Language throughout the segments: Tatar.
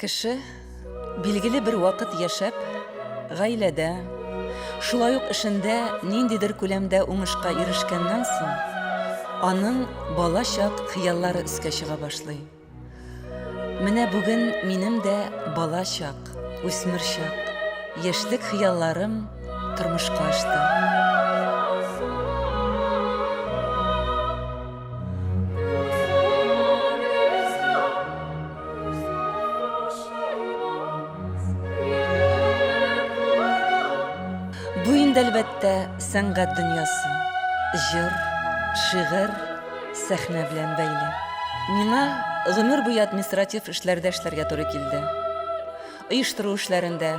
Кеше билгеле бер вакыт яшәп, гаиләдә, шулай ук эшендә ниндидер күләмдә уңышка ирешкәннән соң, аның балачак хыяллары өскә чыга башлый. Менә бүген минем дә балачак, үсмер чак, яшьлек хыялларым тормышка ашты. Бу инде әлбәттә сәнгать дөньясы, җыр, шигырь, сәхнә белән бәйле. Миңа гомер буе административ эшләрдә эшләргә туры килде. Оештыру эшләрендә,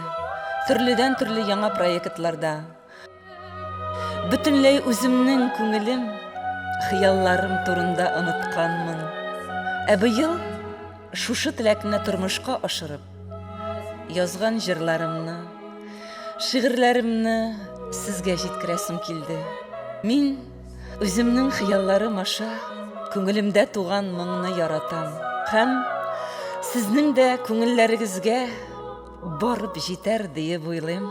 төрледән төрле яңа проектларда. Бөтенләй үземнең күңелем, хыялларым турында онытканмын. Ә быел шушы теләкне тормышка ашырып, язган җырларымны, шигырьләремне сезгә җиткерәсем килде. Мин үземнең хыялларым аша күңелемдә туган моңны яратам. Һәм сезнең дә күңелләрегезгә барып җитәр диеп уйлыйм.